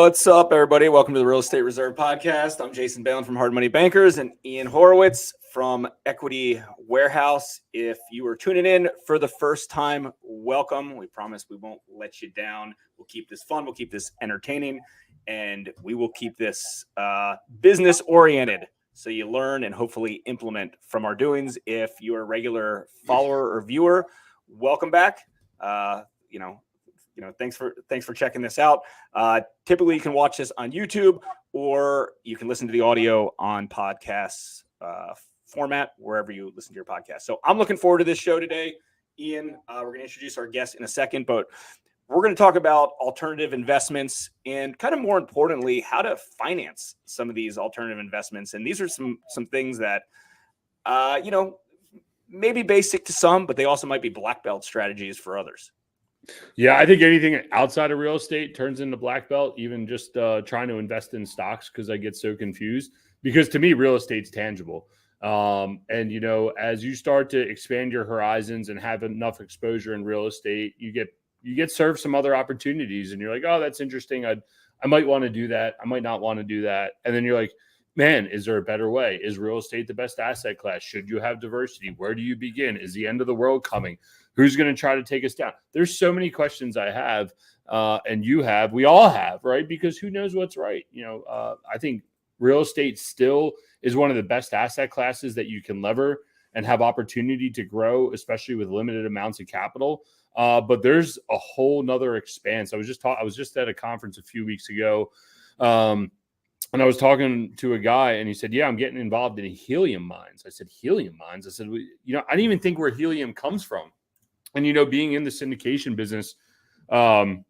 What's up, everybody? Welcome to the Real Estate Reserve Podcast. I'm Jason Balin from Hard Money Bankers and Ian Horowitz from Equity Warehouse. If you are tuning in for the first time, welcome. We promise we won't let you down. We'll keep this fun. We'll keep this entertaining. And we will keep this business-oriented so you learn and hopefully implement from our doings. If you're a regular follower or viewer, welcome back. Thanks for checking this out. Typically, you can watch this on YouTube or you can listen to the audio on podcasts format, wherever you listen to your podcast. So I'm looking forward to this show today. Ian, we're going to introduce our guest in a second, but we're going to talk about alternative investments and kind of more importantly, how to finance some of these alternative investments. And these are some things that, maybe basic to some, but they also might be black belt strategies for others. Yeah, I think anything outside of real estate turns into black belt, even just trying to invest in stocks, because I get so confused. Because to me, real estate's tangible. As you start to expand your horizons and have enough exposure in real estate, you get served some other opportunities and you're like, oh, that's interesting. I might want to do that. I might not want to do that. And then you're like, man, is there a better way? Is real estate the best asset class? Should you have diversity? Where do you begin? Is the end of the world coming? Who's going to try to take us down? There's so many questions I have, and you have, we all have, right? Because who knows what's right? I think real estate still is one of the best asset classes that you can lever and have opportunity to grow, especially with limited amounts of capital. But there's a whole nother expanse. I was just at a conference a few weeks ago, and I was talking to a guy and he said, yeah, I'm getting involved in helium mines. I said, helium mines? I said, I didn't even think where helium comes from. And, being in the syndication business and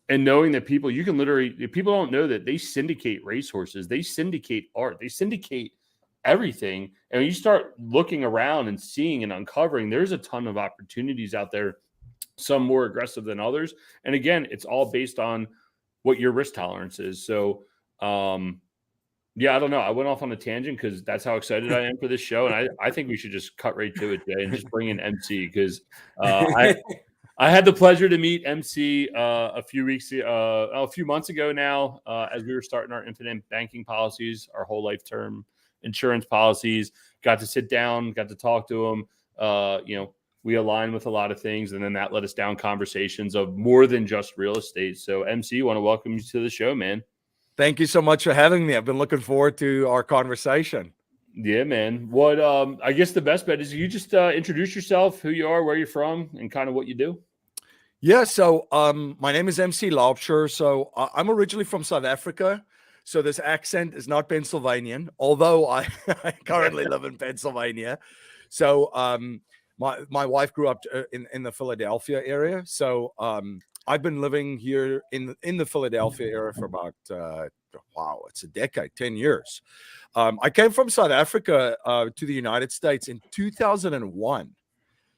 knowing that people don't know that they syndicate racehorses, they syndicate art, they syndicate everything. And when you start looking around and seeing and uncovering, there's a ton of opportunities out there, some more aggressive than others. And again, it's all based on what your risk tolerance is. So, I don't know. I went off on a tangent because that's how excited I am for this show. And I think we should just cut right to it today and just bring in MC because I had the pleasure to meet MC a few months ago now as we were starting our infinite banking policies, our whole life term insurance policies. Got to sit down, got to talk to him. We align with a lot of things, and then that led us down conversations of more than just real estate. So MC, want to welcome you to the show, man. Thank you so much for having me. I've been looking forward to our conversation. Yeah, man. What I guess the best bet is you just introduce yourself, who you are, where you're from, and kind of what you do. Yeah, so my name is MC Laubscher. So I'm originally from South Africa. So this accent is not Pennsylvanian, although I currently live in Pennsylvania. So my wife grew up in the Philadelphia area. So I've been living here in the Philadelphia area for about, it's a decade, 10 years. I came from South Africa to the United States in 2001.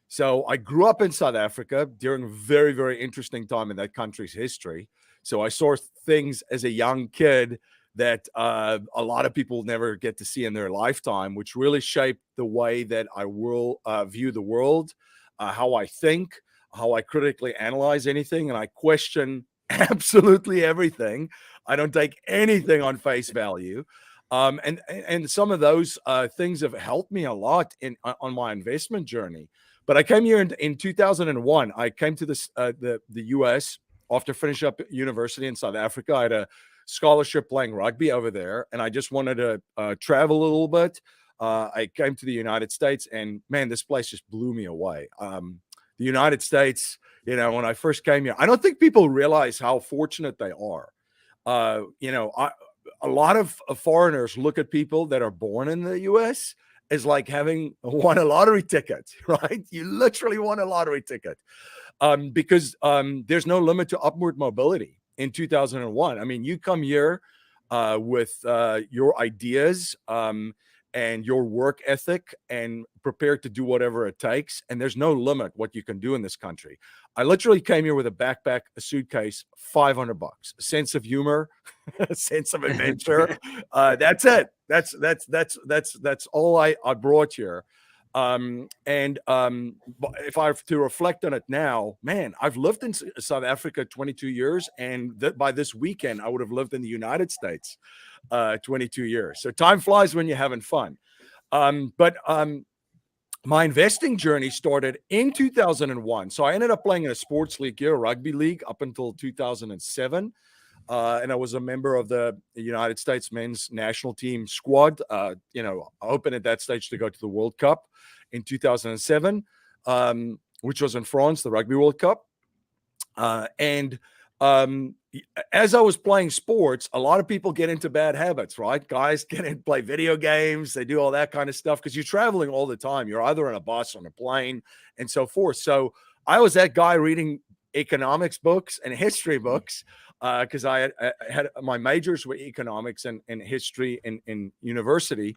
So I grew up in South Africa during a very, very interesting time in that country's history. So I saw things as a young kid that a lot of people never get to see in their lifetime, which really shaped the way that I will view the world, how I think, how I critically analyze anything, and I question absolutely everything. I don't take anything on face value. And some of those things have helped me a lot on my investment journey. But I came here in 2001. I came to the U.S. after finishing up university in South Africa. I had a scholarship playing rugby over there, and I just wanted to travel a little bit. I came to the United States, and man, this place just blew me away. The United States, when I first came here, I don't think people realize how fortunate they are. A lot of foreigners look at people that are born in the U.S. as like having won a lottery ticket, right? You literally won a lottery ticket because there's no limit to upward mobility in 2001. I mean, you come here with your ideas and your work ethic and prepared to do whatever it takes. And there's no limit what you can do in this country. I literally came here with a backpack, a suitcase, $500, a sense of humor, a sense of adventure. That's it. That's all I brought here. But if I have to reflect on it now, man, I've lived in South Africa 22 years, and by this weekend, I would have lived in the United States 22 years. So time flies when you're having fun. But my investing journey started in 2001. So I ended up playing in a sports league here, a rugby league, up until 2007. And I was a member of the United States men's national team squad, hoping at that stage to go to the World Cup in 2007, which was in France, the Rugby World Cup. As I was playing sports, a lot of people get into bad habits, right? Guys get in, play video games. They do all that kind of stuff because you're traveling all the time. You're either on a bus, on a plane, and so forth. So I was that guy reading economics books and history books because I had my majors were economics and history in university.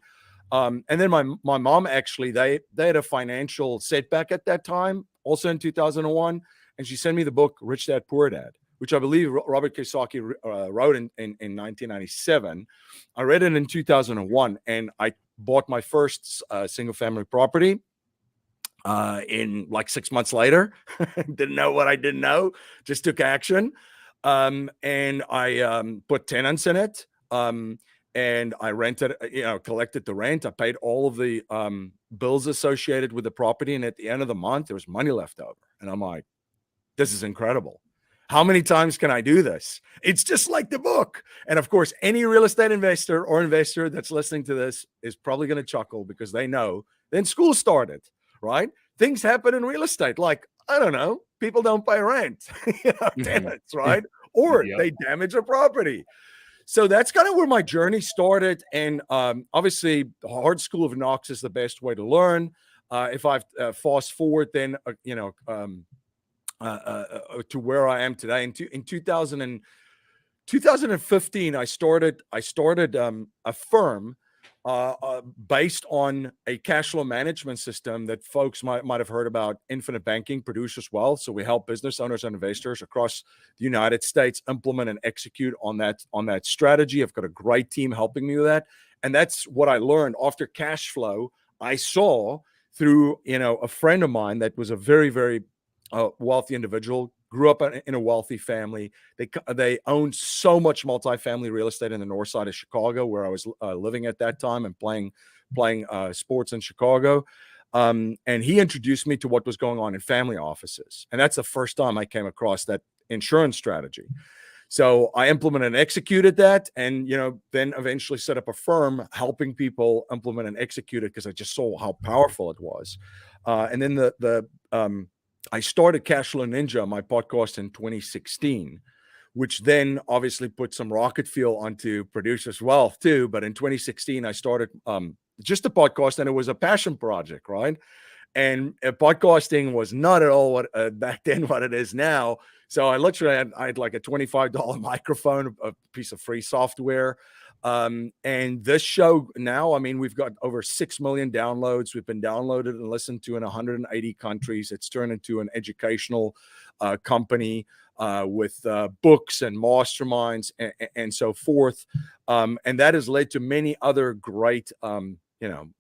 And then my mom, actually, they had a financial setback at that time, also in 2001. And she sent me the book, Rich Dad, Poor Dad, which I believe Robert Kiyosaki wrote in 1997. I read it in 2001, and I bought my first single family property in like 6 months later. Didn't know what I didn't know, just took action. And I put tenants in it. And I rented, collected the rent. I paid all of the bills associated with the property. And at the end of the month, there was money left over. And I'm like, this is incredible. How many times can I do this? It's just like the book. And of course, any real estate investor or investor that's listening to this is probably going to chuckle because they know then school started, right? Things happen in real estate. Like, I don't know, people don't pay rent, tenants, right? Or they damage a property. So that's kind of where my journey started. And obviously, the hard school of knocks is the best way to learn. If I fast forward then, to where I am today, in 2015, I started a firm based on a cash flow management system that folks might have heard about. Infinite Banking, Producers Wealth. So we help business owners and investors across the United States implement and execute on that strategy. I've got a great team helping me with that, and that's what I learned after Cashflow. I saw through a friend of mine that was a very, very wealthy individual, grew up in a wealthy family. They owned so much multifamily real estate in the north side of Chicago, where I was living at that time and playing sports in Chicago. And he introduced me to what was going on in family offices. And that's the first time I came across that insurance strategy. So I implemented and executed that, and then eventually set up a firm helping people implement and execute it because I just saw how powerful it was. And then I started Cashflow Ninja, my podcast, in 2016, which then obviously put some rocket fuel onto Producers Wealth too. But in 2016, I started just a podcast, and it was a passion project, right? And podcasting was not at all what back then what it is now. So I literally I had like a $25 microphone, a piece of free software. And this show now, I mean, we've got over 6 million downloads. We've been downloaded and listened to in 180 countries. It's turned into an educational company with books and masterminds and so forth. And that has led to many other great,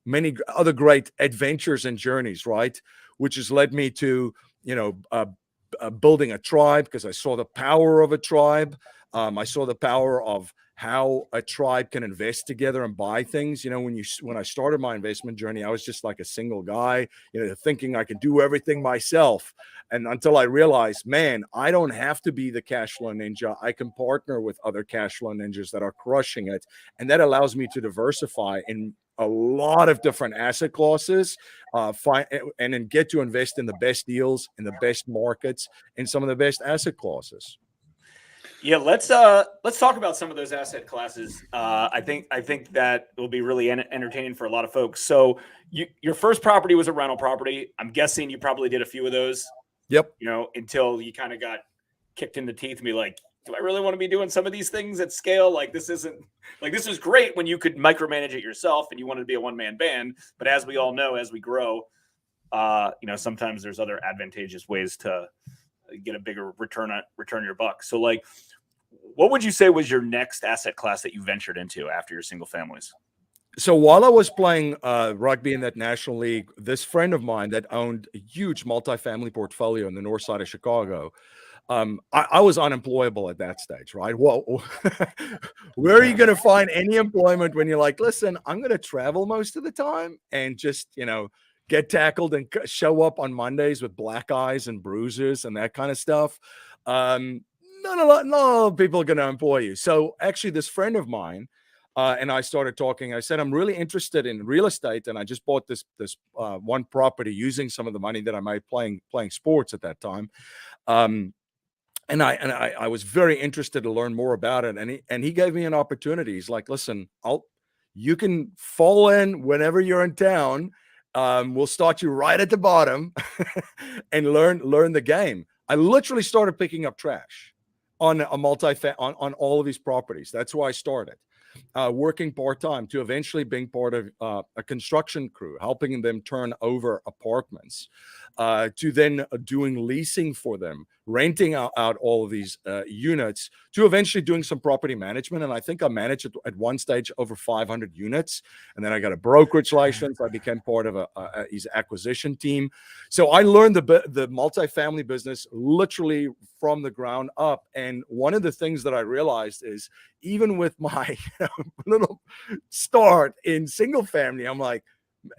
many other great adventures and journeys, right? Which has led me to, building a tribe, because I saw the power of a tribe. I saw the power of how a tribe can invest together and buy things. When I started my investment journey, I was just like a single guy, thinking I could do everything myself. And until I realized, man, I don't have to be the cash flow ninja. I can partner with other cash flow ninjas that are crushing it. And that allows me to diversify in a lot of different asset classes, and then get to invest in the best deals, in the best markets, in some of the best asset classes. Yeah, let's talk about some of those asset classes. I think that will be really entertaining for a lot of folks. So your first property was a rental property. I'm guessing you probably did a few of those. Yep. Until you kind of got kicked in the teeth and be like, do I really want to be doing some of these things at scale? Like, this is great when you could micromanage it yourself and you wanted to be a one-man band. But as we all know, as we grow, sometimes there's other advantageous ways to get a bigger return your buck. So like, what would you say was your next asset class that you ventured into after your single families? So while I was playing rugby in that National League, this friend of mine that owned a huge multifamily portfolio in the north side of Chicago, I was unemployable at that stage, right? Well, where are you going to find any employment when you're like, listen, I'm going to travel most of the time and just, get tackled and show up on Mondays with black eyes and bruises and that kind of stuff. Not a lot of people are going to employ you. So actually, this friend of mine and I started talking. I said, I'm really interested in real estate, and I just bought this one property using some of the money that I made playing sports at that time. Um, and I was very interested to learn more about it. And he gave me an opportunity. He's like, listen, you can fall in whenever you're in town. We'll start you right at the bottom and learn the game. I literally started picking up trash on on all of these properties. That's why I started. Working part-time to eventually being part of a construction crew, helping them turn over apartments, to then doing leasing for them, renting out all of these units, to eventually doing some property management. And I think I managed at one stage over 500 units. And then I got a brokerage license. I became part of his acquisition team. So I learned the multifamily business literally from the ground up. And one of the things that I realized is, even with my little start in single family, I'm like,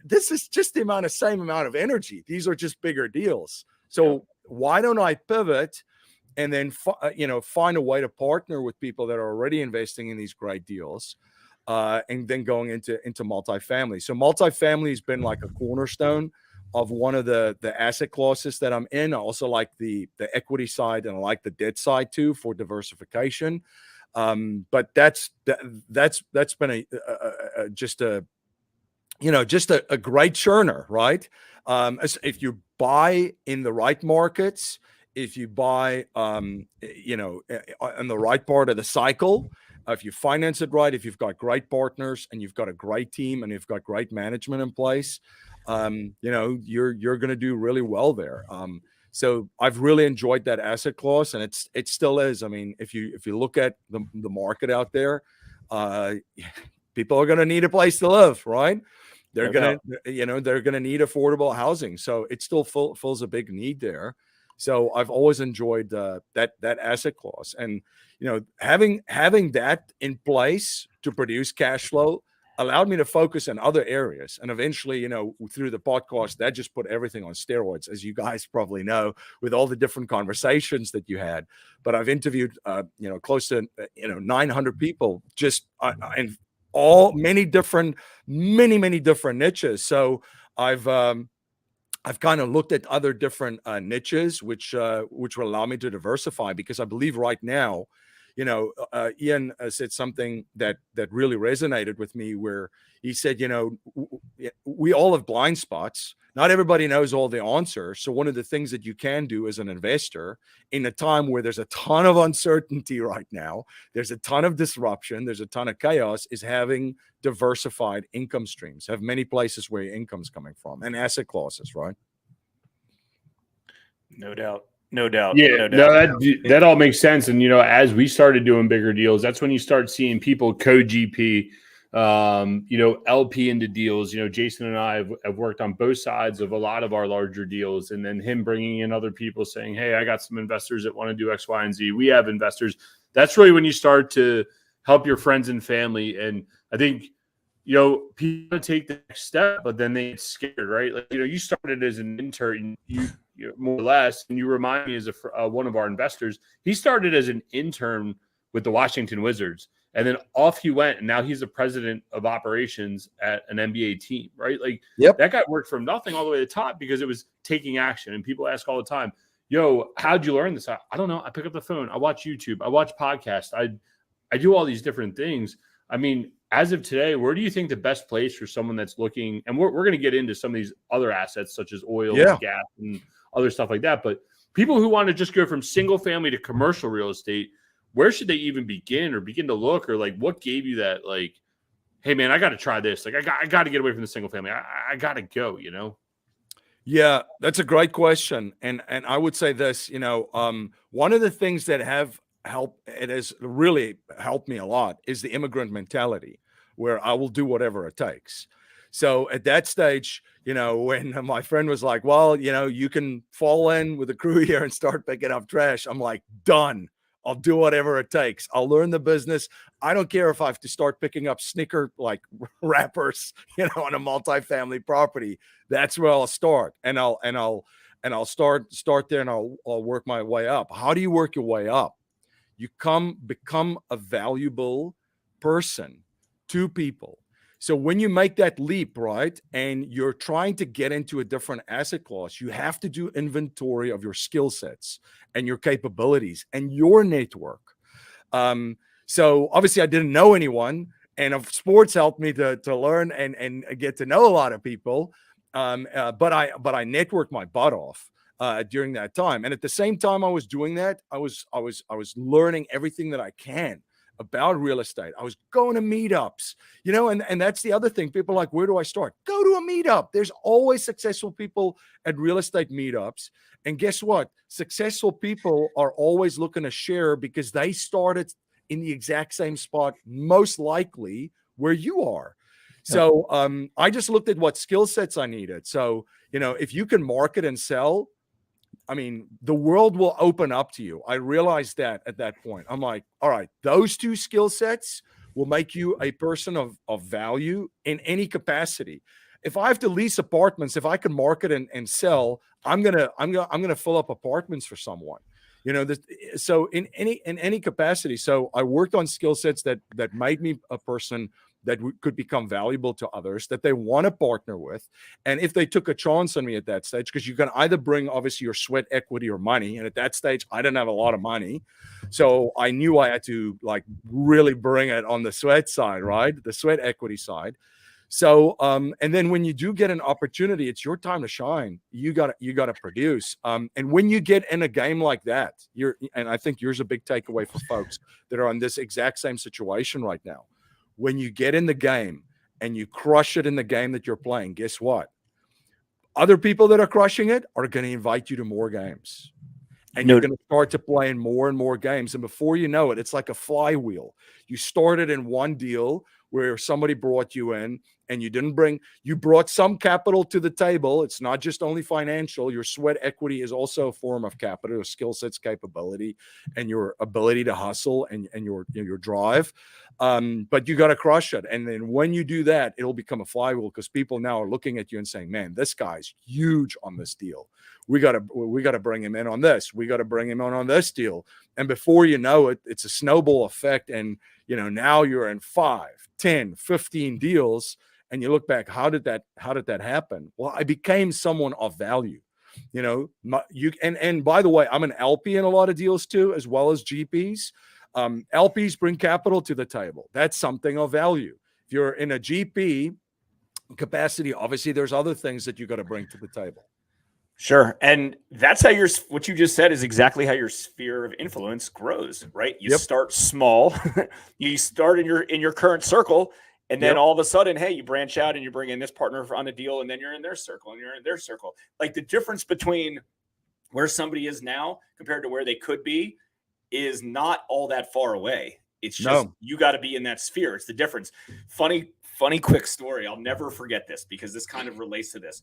this is just the same amount of energy. These are just bigger deals. So why don't I pivot and then find a way to partner with people that are already investing in these great deals, and then going into multifamily. So multifamily has been like a cornerstone of one of the asset classes that I'm in. I also like the equity side, and I like the debt side too for diversification. But that's been just a great churner, right? If you buy in the right markets, if you buy, in the right part of the cycle, if you finance it right, if you've got great partners and you've got a great team and you've got great management in place, you're going to do really well there. So I've really enjoyed that asset class, and it still is. I mean, if you look at the market out there, people are going to need a place to live, right? They're going to need affordable housing. So it still fills a big need there. So I've always enjoyed that asset class, and having that in place to produce cash flow allowed me to focus on other areas. And eventually, through the podcast, that just put everything on steroids, as you guys probably know, with all the different conversations that you had. But I've interviewed, close to, 900 people just in many different niches. So I've kind of looked at other different niches, which will allow me to diversify, because I believe right now, Ian said something that really resonated with me, where he said, we all have blind spots. Not everybody knows all the answers. So one of the things that you can do as an investor in a time where there's a ton of uncertainty right now, there's a ton of disruption, there's a ton of chaos, is having diversified income streams, have many places where your income's coming from, and asset classes, right? No doubt. No doubt. Yeah, that all makes sense. And, as we started doing bigger deals, that's when you start seeing people co-GP, LP into deals. Jason and I have worked on both sides of a lot of our larger deals, and then him bringing in other people saying, hey, I got some investors that want to do X, Y, and Z. We have investors. That's really when you start to help your friends and family. And I think, people take the next step, but then they get scared, right? Like, you started as an intern, you more or less, and you remind me as one of our investors, he started as an intern with the Washington Wizards, and then off he went, and now he's the president of operations at an NBA team, right? Like, That guy worked from nothing all the way to the top because it was taking action. And people ask all the time, how'd you learn this? I don't know. I pick up the phone. I watch YouTube. I watch podcasts. I do all these different things. I mean, as of today, where do you think the best place for someone that's looking, and we're going to get into some of these other assets such as oil and gas and other stuff like that, but people who want to just go from single family to commercial real estate, where should they even begin to look, or like, what gave you that, like, hey man, I got to try this. Like, I got to get away from the single family. I got to go, Yeah, that's a great question. And I would say this, one of the things that has really helped me a lot is the immigrant mentality, where I will do whatever it takes. So at that stage, when my friend was like, well, you can fall in with the crew here and start picking up trash, I'm like, done. I'll do whatever it takes. I'll learn the business. I don't care if I have to start picking up sneaker like wrappers, on a multifamily property. That's where I'll start, and I'll start there, and I'll work my way up. How do you work your way up? You become a valuable person to people. So when you make that leap, right, and you're trying to get into a different asset class, you have to do inventory of your skill sets and your capabilities and your network. So obviously I didn't know anyone, and sports helped me to learn and get to know a lot of people. But I networked my butt off during that time. And at the same time I was doing that, I was learning everything that I can about real estate. I was going to meetups, and that's the other thing. People are like, where do I start? Go to a meetup. There's always successful people at real estate meetups. And guess what? Successful people are always looking to share because they started in the exact same spot, most likely where you are. So I just looked at what skill sets I needed. So, if you can market and sell, I mean, the world will open up to you. I realized that at that point. I'm like, all right, those two skill sets will make you a person of value in any capacity. If I have to lease apartments, if I can market and sell, I'm gonna fill up apartments for someone. So in any capacity. So I worked on skill sets that made me a person that could become valuable to others, that they want to partner with. And if they took a chance on me at that stage, because you can either bring obviously your sweat equity or money. And at that stage, I didn't have a lot of money. So I knew I had to like really bring it on the sweat side, right? The sweat equity side. So, and then when you do get an opportunity, it's your time to shine. You got to produce. And when you get in a game like that, and I think here's a big takeaway for folks that are on this exact same situation right now. When you get in the game and you crush it in the game that you're playing, guess what? Other people that are crushing it are going to invite you to more games. And you're going to start to play in more and more games. And before you know it, it's like a flywheel. You started in one deal where somebody brought you in and you brought some capital to the table. It's not just only financial. Your sweat equity is also a form of capital, your skill sets, capability, and your ability to hustle and your drive. But you got to crush it. And then when you do that, it'll become a flywheel because people now are looking at you and saying, man, this guy's huge on this deal. We got to bring him in on this. We got to bring him on this deal. And before you know it, it's a snowball effect. And, now you're in 5, 10, 15 deals. And you look back, how did that happen? Well, I became someone of value, and by the way, I'm an LP in a lot of deals too, as well as GPs. LPs bring capital to the table. That's something of value. If you're in a GP capacity, obviously there's other things that you got to bring to the table. Sure. And that's how what you just said is exactly how your sphere of influence grows, right? You start small, you start in your current circle, and then all of a sudden, hey, you branch out and you bring in this partner on a deal, and then you're in their circle and you're in their circle. Like the difference between where somebody is now compared to where they could be is not all that far away. It's just, you got to be in that sphere. It's the difference. Funny quick story. I'll never forget this because this kind of relates to this.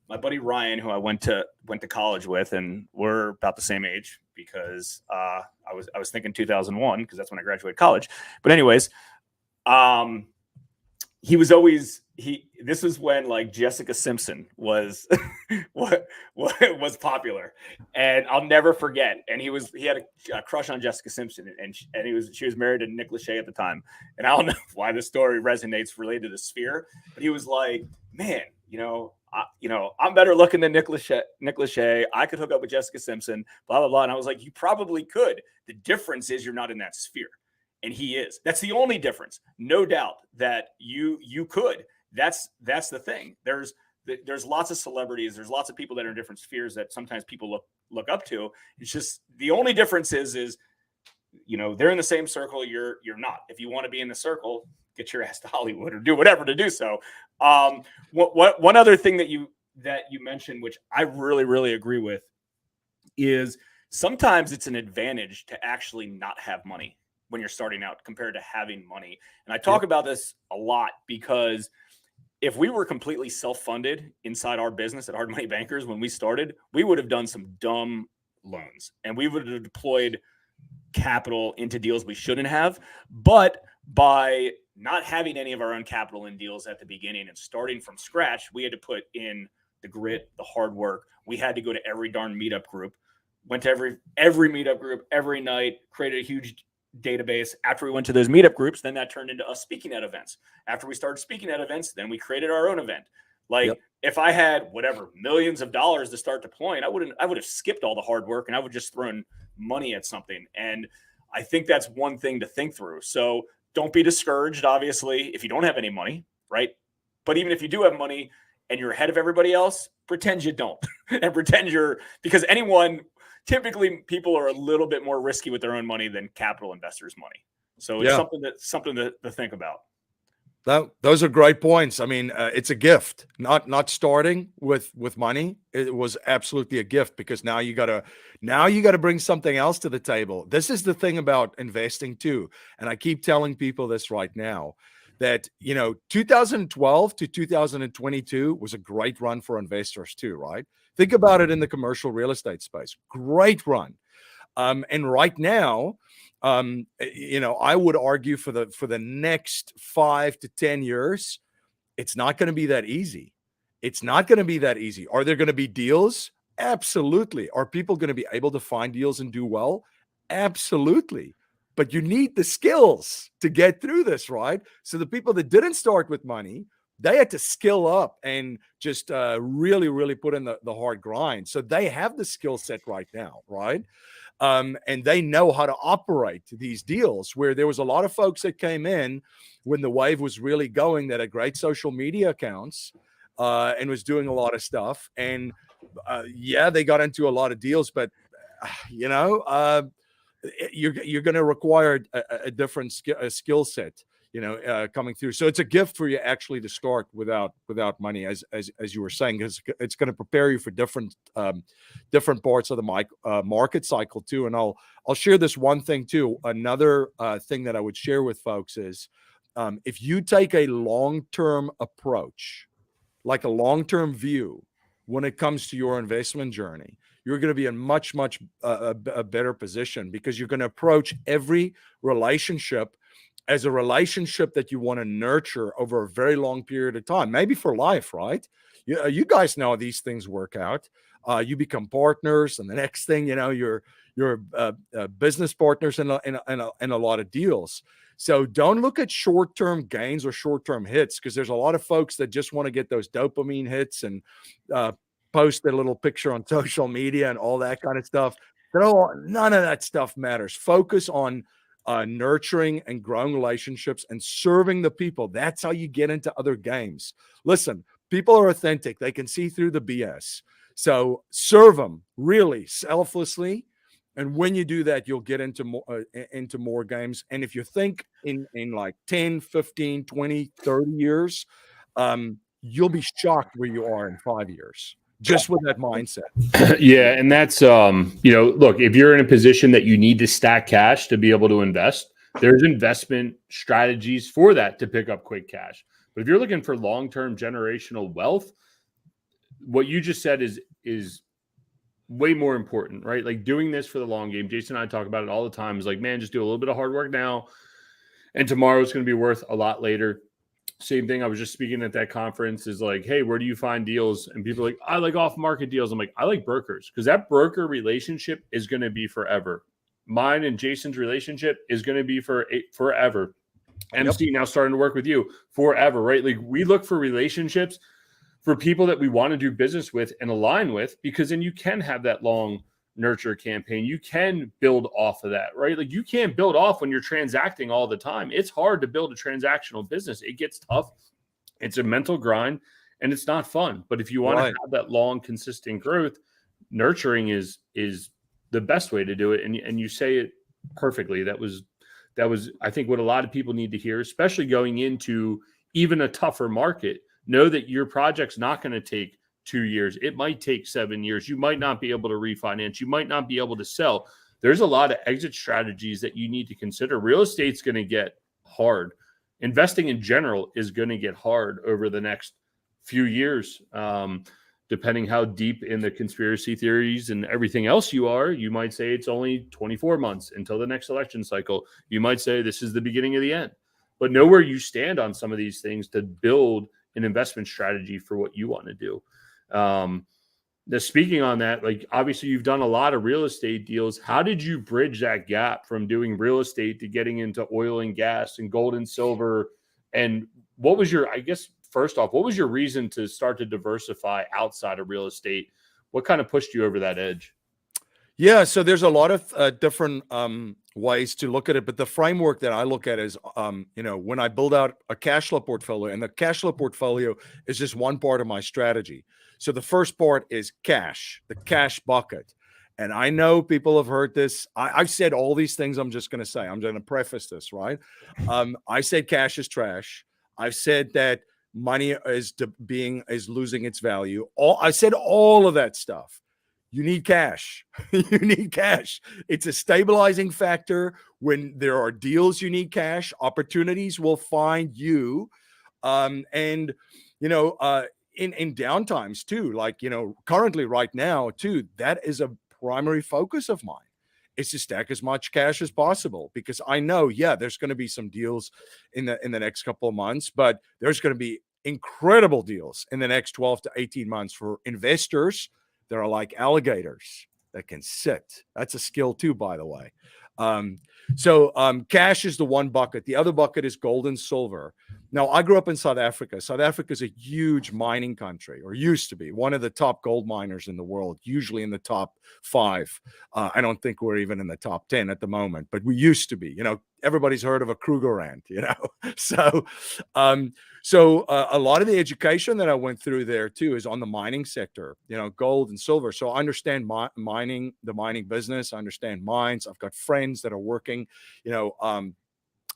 My buddy Ryan, who I went to college with, and we're about the same age because I was thinking 2001 because that's when I graduated college. But anyways, this was when like Jessica Simpson was was popular, and I'll never forget. And he had a crush on Jessica Simpson, and she was married to Nick Lachey at the time. And I don't know why the story resonates related to the sphere, but he was like, man, I'm better looking than Nick Lachey. I could hook up with Jessica Simpson, blah, blah, blah. And I was like, you probably could. The difference is you're not in that sphere. And he is. That's the only difference. No doubt that you could. That's the thing. There's lots of celebrities. There's lots of people that are in different spheres that sometimes people look up to. It's just the only difference is they're in the same circle. You're not. If you want to be in the circle, get your ass to Hollywood or do whatever to do so. One other thing that you mentioned, which I really, really agree with, is sometimes it's an advantage to actually not have money. when you're starting out compared to having money. And I talk about this a lot because if we were completely self-funded inside our business at Hard Money Bankers when we started, we would have done some dumb loans and we would have deployed capital into deals we shouldn't have. But by not having any of our own capital in deals at the beginning and starting from scratch, we had to put in the grit, the hard work. We had to go to every darn meetup group, went to every meetup group every night, created a huge database. After we went to those meetup groups, then that turned into us speaking at events. After we started speaking at events, then we created our own event. Like if I had whatever millions of dollars to start deploying, I would have skipped all the hard work and I would just thrown money at something. And I think that's one thing to think through. So don't be discouraged, obviously, if you don't have any money, right? But even if you do have money and you're ahead of everybody else, pretend you don't and pretend because typically people are a little bit more risky with their own money than capital investors' money. So it's something to think about. Those are great points. I mean, it's a gift. Not starting with money. It was absolutely a gift because now you gotta bring something else to the table. This is the thing about investing too, and I keep telling people this right now that 2012 to 2022 was a great run for investors too, right? Think about it in the commercial real estate space. Great run. And right now, I would argue for the next 5 to 10 years, it's not going to be that easy. It's not going to be that easy. Are there going to be deals? Absolutely. Are people going to be able to find deals and do well? Absolutely. But you need the skills to get through this, right? So the people that didn't start with money, they had to skill up and just really, really put in the hard grind. So they have the skill set right now, right? And they know how to operate these deals where there was a lot of folks that came in when the wave was really going that had great social media accounts and was doing a lot of stuff. And they got into a lot of deals, but you're going to require a different skill set, coming through. So it's a gift for you actually to start without money, as you were saying, because it's going to prepare you for different parts of the market cycle too. And I'll share this one thing too. Another thing that I would share with folks is if you take a long-term approach, like a long-term view when it comes to your investment journey, you're going to be in much a better position because you're going to approach every relationship as a relationship that you want to nurture over a very long period of time, maybe for life, right? You guys know how these things work out. You become partners, and the next thing you're business partners in a lot of deals. So don't look at short-term gains or short-term hits, because there's a lot of folks that just want to get those dopamine hits and post a little picture on social media and all that kind of stuff. None of that stuff matters. Focus on nurturing and growing relationships and serving the people. That's how you get into other games. Listen, people are authentic. They can see through the BS. So serve them really selflessly. And when you do that, you'll get into more games. And if you think in like 10, 15, 20, 30 years, you'll be shocked where you are in 5 years. Just with that mindset. Yeah. And that's, look, if you're in a position that you need to stack cash to be able to invest, there's investment strategies for that to pick up quick cash. But if you're looking for long-term generational wealth, what you just said is way more important, right? Like doing this for the long game. Jason and I talk about it all the time. Is like, man, just do a little bit of hard work now, and tomorrow's going to be worth a lot later. Same thing. I was just speaking at that conference is like, hey, where do you find deals? And people are like, I like off-market deals. I'm like, I like brokers, because that broker relationship is going to be forever. Mine and Jason's relationship is going to be forever. MC now starting to work with you forever, right? Like we look for relationships for people that we want to do business with and align with, because then you can have that long nurture campaign. You can build off of that, right? Like you can't build off when you're transacting all the time. It's hard to build a transactional business. It gets tough. It's a mental grind and it's not fun. But if you want to have that long, consistent growth, nurturing is the best way to do it. And you say it perfectly. That was, I think, what a lot of people need to hear, especially going into even a tougher market. Know that your project's not going to take 2 years. It might take 7 years. You might not be able to refinance. You might not be able to sell. there's a lot of exit strategies that you need to consider. Real estate's going to get hard. Investing in general is going to get hard over the next few years. Depending how deep in the conspiracy theories and everything else you are, you might say it's only 24 months until the next election cycle. You might say this is the beginning of the end. But know where you stand on some of these things to build an investment strategy for what you want to do. Speaking on that, like obviously you've done a lot of real estate deals. How did you bridge that gap from doing real estate to getting into oil and gas and gold and silver? And what was your, I guess, first off, what was your reason to start to diversify outside of real estate? What kind of pushed you over that edge? Yeah, so there's a lot of different ways to look at it, but the framework that I look at is, when I build out a cash flow portfolio, and the cash flow portfolio is just one part of my strategy. So the first part is cash, the cash bucket. And I know people have heard this. I've said all these things I'm just going to say. I'm going to preface this, right? I said cash is trash. I've said that money is losing its value. I said all of that stuff. You need cash. You need cash. It's a stabilizing factor. When there are deals, you need cash. Opportunities will find you. In downtimes too, like, currently right now too, that is a primary focus of mine. It's to stack as much cash as possible, because I know, there's going to be some deals in the next couple of months, but there's going to be incredible deals in the next 12 to 18 months for investors that are like alligators that can sit. That's a skill too, by the way. Cash is the one bucket. The other bucket is gold and silver. Now, I grew up in South Africa. South Africa is a huge mining country, or used to be one of the top gold miners in the world, usually in the top 5. I don't think we're even in the top 10 at the moment, but we used to be. Everybody's heard of a Krugerrand, So a lot of the education that I went through there too is on the mining sector, gold and silver. So I understand mining, the mining business. I understand mines. I've got friends that are working,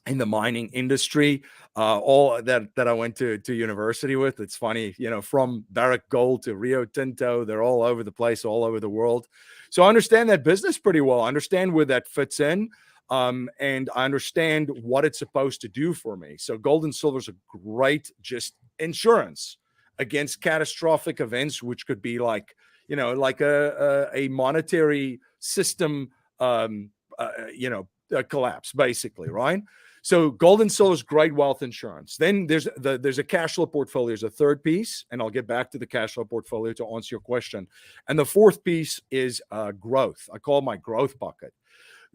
in the mining industry, all that I went to university with. It's funny, from Barrick Gold to Rio Tinto, they're all over the place, all over the world. So I understand that business pretty well. I understand where that fits in. And I understand what it's supposed to do for me. So gold and silver is a great just insurance against catastrophic events, which could be like a monetary system, collapse, basically, right? So gold and silver is great wealth insurance. Then there's a cash flow portfolio is a third piece, and I'll get back to the cash flow portfolio to answer your question. And the fourth piece is growth. I call it my growth bucket.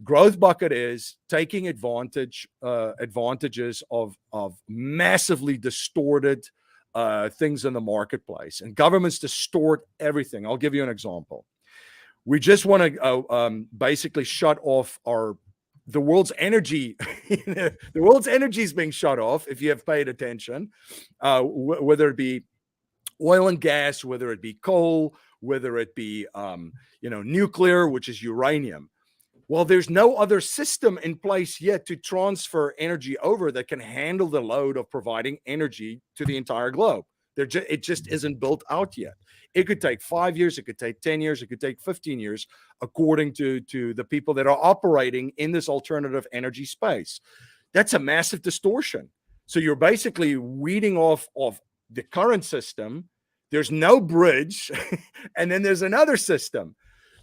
Growth bucket is taking advantages of massively distorted things in the marketplace, and governments distort everything. I'll give you an example. We just want to basically shut off the world's energy. The world's energy is being shut off, if you have paid attention, whether it be oil and gas, whether it be coal, whether it be nuclear, which is uranium. Well, there's no other system in place yet to transfer energy over that can handle the load of providing energy to the entire globe. It just isn't built out yet. It could take 5 years, it could take 10 years, it could take 15 years, according to the people that are operating in this alternative energy space. That's a massive distortion. So you're basically weeding off of the current system. There's no bridge, and then there's another system.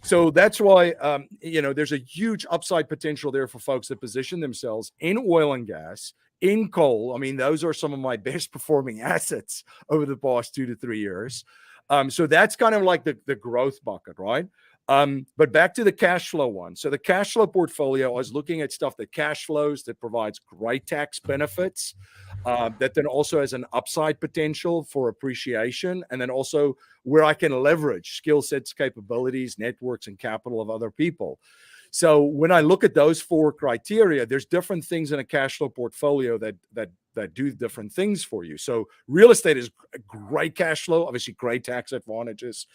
So that's why, there's a huge upside potential there for folks that position themselves in oil and gas, in coal. I mean, those are some of my best performing assets over the past 2 to 3 years. So that's kind of like the growth bucket, right? But back to the cash flow one. So the cash flow portfolio, I was looking at stuff that cash flows, that provides great tax benefits, that then also has an upside potential for appreciation, and then also where I can leverage skill sets, capabilities, networks, and capital of other people. So when I look at those 4 criteria, there's different things in a cash flow portfolio that do different things for you. So real estate is great cash flow, obviously great tax advantages.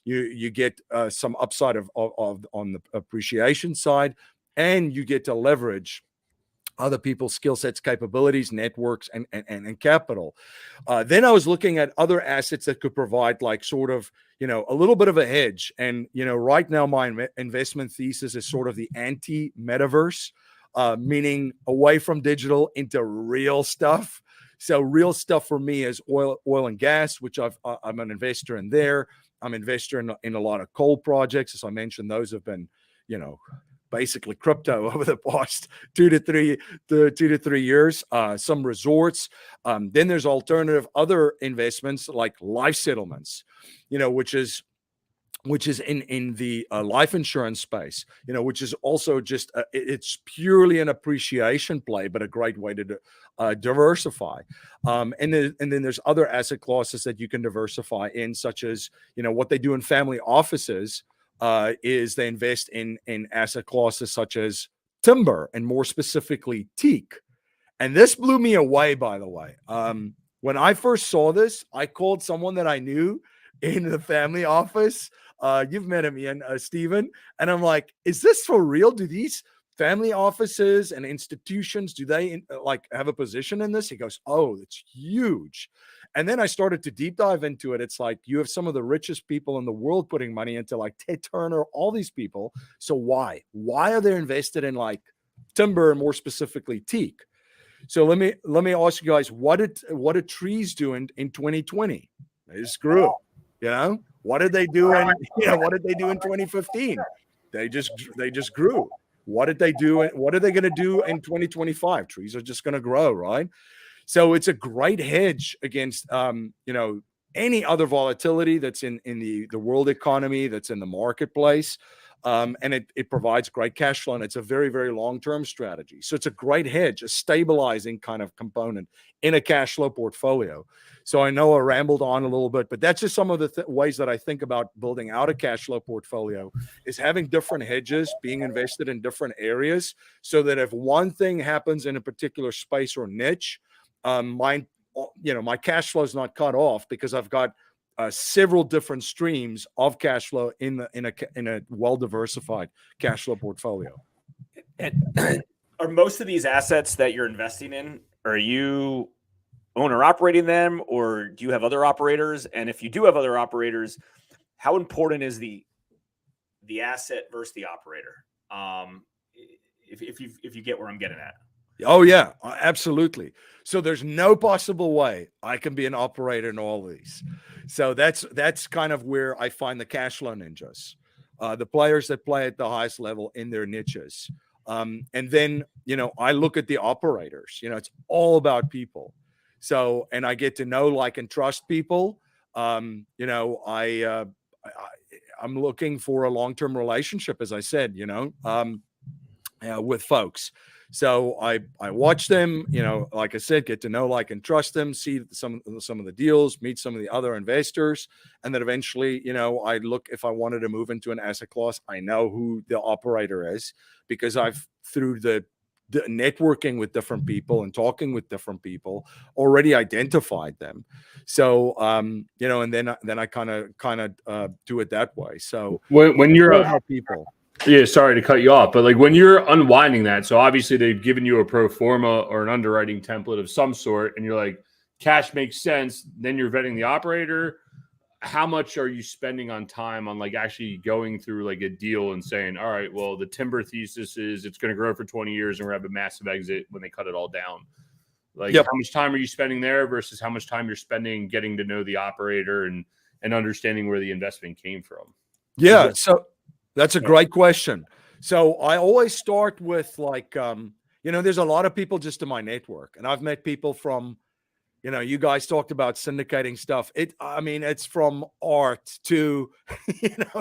You get some upside on the appreciation side, and you get to leverage other people's skill sets, capabilities, networks, and capital. Then I was looking at other assets that could provide like sort of, a little bit of a hedge. And, right now my investment thesis is sort of the anti-metaverse, meaning away from digital into real stuff. So real stuff for me is oil and gas, which I'm an investor in there. I'm an investor in a lot of coal projects. As I mentioned, those have been, basically crypto over the past 2 to 3 years. Some resorts. Then there's alternative other investments like life settlements, which is in the life insurance space, which is also just it's purely an appreciation play, but a great way to diversify. And then there's other asset classes that you can diversify in, such as what they do in family offices. Is they invest in asset classes such as timber and more specifically teak. And this blew me away, by the way. When I first saw this, I called someone that I knew in the family office. You've met him, Ian, Stephen. And I'm like, is this for real? Do these family offices and institutions, do they have a position in this? He goes, oh, it's huge. And then I started to deep dive into it. It's like you have some of the richest people in the world putting money into like Ted Turner, all these people. So why are they invested in like timber and more specifically teak? So let me ask you guys, what did trees do in 2020? They just grew. What did they do in 2015? They just grew. What did they do? What are they going to do in 2025? Trees are just going to grow, right? So it's a great hedge against, any other volatility that's in the world economy, that's in the marketplace. And it provides great cash flow, and it's a very, very long-term strategy. So it's a great hedge, a stabilizing kind of component in a cash flow portfolio. So I know I rambled on a little bit, but that's just some of the ways that I think about building out a cash flow portfolio, is having different hedges, being invested in different areas, so that if one thing happens in a particular space or niche, my cash flow is not cut off, because I've got several different streams of cash flow in a well-diversified cash flow portfolio. And are most of these assets that you're investing in, are you owner operating them, or do you have other operators? And if you do have other operators, how important is the asset versus the operator? If you get where I'm getting at. Oh yeah, absolutely. So there's no possible way I can be an operator in all of these. So that's kind of where I find the cash flow ninjas, the players that play at the highest level in their niches. And then, I look at the operators, it's all about people. So, and I get to know, like, and trust people. I'm looking for a long-term relationship, as I said, with folks. So I watch them, like I said, get to know, like, and trust them, see some of the deals, meet some of the other investors. And then eventually, I look, if I wanted to move into an asset class, I know who the operator is, because I've, through the networking with different people and talking with different people, already identified them. So, and then I kind of do it that way. So when you're people. Yeah, sorry to cut you off, but like when you're unwinding that, so obviously they've given you a pro forma or an underwriting template of some sort, and you're like, cash makes sense. Then you're vetting the operator. How much are you spending on time on like actually going through like a deal and saying, all right, well, the timber thesis is it's going to grow for 20 years and we're going to have a massive exit when they cut it all down. Like, How much time are you spending there versus how much time you're spending getting to know the operator and understanding where the investment came from? Yeah. So that's a great question. So I always start with like, there's a lot of people just in my network, and I've met people from, you guys talked about syndicating stuff. It's from art to, it,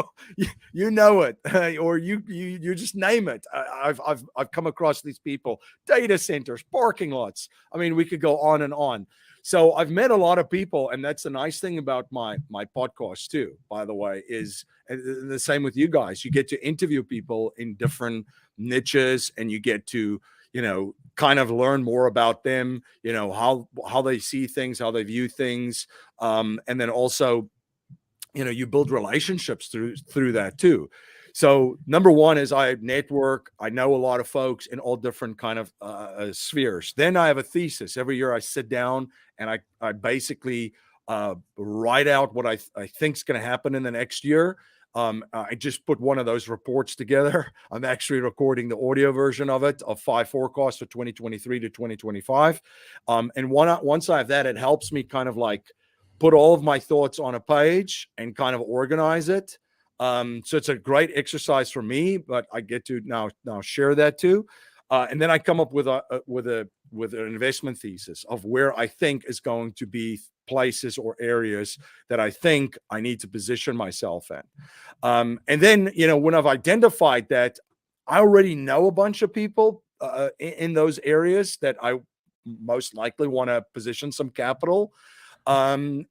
or you just name it. I've come across these people, data centers, parking lots. We could go on and on. So I've met a lot of people, and that's the nice thing about my podcast too, by the way, is the same with you guys. You get to interview people in different niches, and you get to, kind of learn more about them, how they see things, how they view things. And then also, you build relationships through that too. So number one is I network. I know a lot of folks in all different kind of spheres. Then I have a thesis. Every year I sit down and I basically write out what I think is going to happen in the next year. I just put one of those reports together. I'm actually recording the audio version of it, of 5 forecasts for 2023 to 2025. And once I have that, it helps me kind of like put all of my thoughts on a page and kind of organize it. So it's a great exercise for me, but I get to now share that too. And then I come up with an investment thesis of where I think is going to be places or areas that I think I need to position myself in. And then, when I've identified that, I already know a bunch of people in those areas that I most likely want to position some capital. And,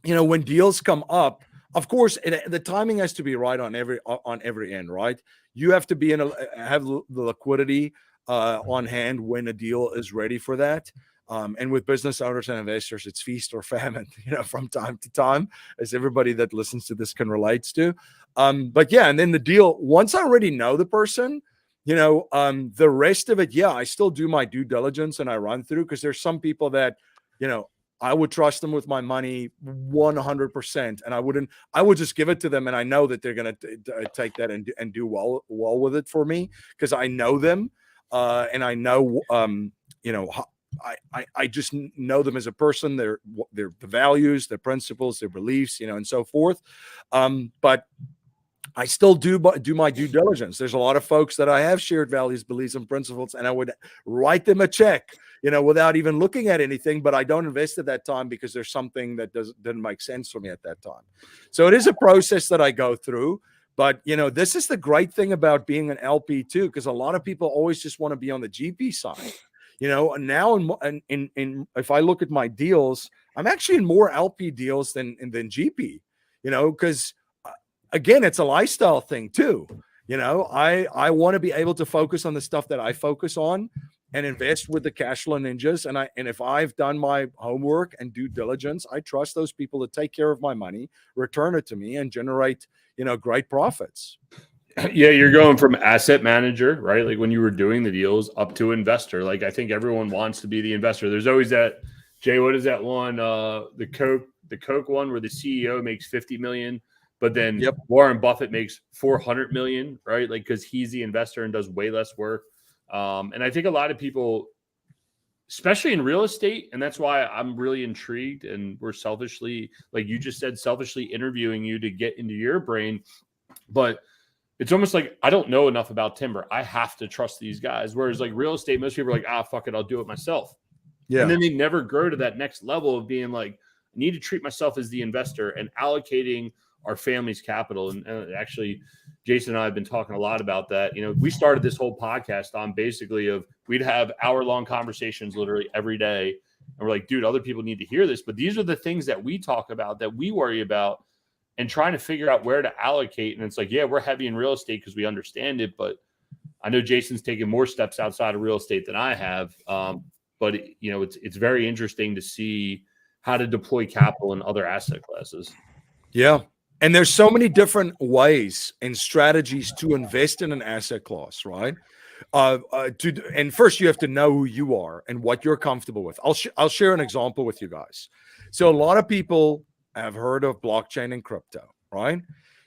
when deals come up, of course, the timing has to be right on every end, right? You have to have the liquidity on hand when a deal is ready for that. And with business owners and investors, it's feast or famine, from time to time, as everybody that listens to this can relate to. But yeah, and then the deal, once I already know the person, the rest of it, yeah, I still do my due diligence and I run through, because there's some people that, I would trust them with my money 100%, and I would just give it to them, and I know that they're going to take that and do well with it for me, because I know them, and I know, I just know them as a person, their the values, their principles, their beliefs, and so forth. But I still do my due diligence. There's a lot of folks that I have shared values, beliefs, and principles, and I would write them a check, without even looking at anything, but I don't invest at that time because there's something that didn't make sense for me at that time. So it is a process that I go through. But, this is the great thing about being an LP too, because a lot of people always just want to be on the GP side. And now if I look at my deals, I'm actually in more LP deals than GP, because again, it's a lifestyle thing too. I want to be able to focus on the stuff that I focus on and invest with the cash flow ninjas. And if I've done my homework and due diligence, I trust those people to take care of my money, return it to me, and generate, great profits. Yeah, you're going from asset manager, right? Like when you were doing the deals, up to investor. Like I think everyone wants to be the investor. There's always that, Jay, what is that one? The Coke one where the CEO makes 50 million, but then Warren Buffett makes 400 million, right? Like, cause he's the investor and does way less work. And I think a lot of people, especially in real estate, and that's why I'm really intrigued, and we're selfishly, like you just said, selfishly interviewing you to get into your brain. But it's almost like I don't know enough about timber. I have to trust these guys. Whereas like real estate, most people are like, fuck it, I'll do it myself. Yeah. And then they never grow to that next level of being like, I need to treat myself as the investor and allocating our family's capital. And actually, Jason and I have been talking a lot about that. We started this whole podcast on basically we'd have hour-long conversations literally every day. And we're like, dude, other people need to hear this. But these are the things that we talk about, that we worry about, and trying to figure out where to allocate. And it's like, yeah, we're heavy in real estate because we understand it. But I know Jason's taken more steps outside of real estate than I have. But it's very interesting to see how to deploy capital in other asset classes. Yeah. And there's so many different ways and strategies to invest in an asset class, right? And first you have to know who you are and what you're comfortable with. I'll share an example with you guys. So a lot of people have heard of blockchain and crypto, right?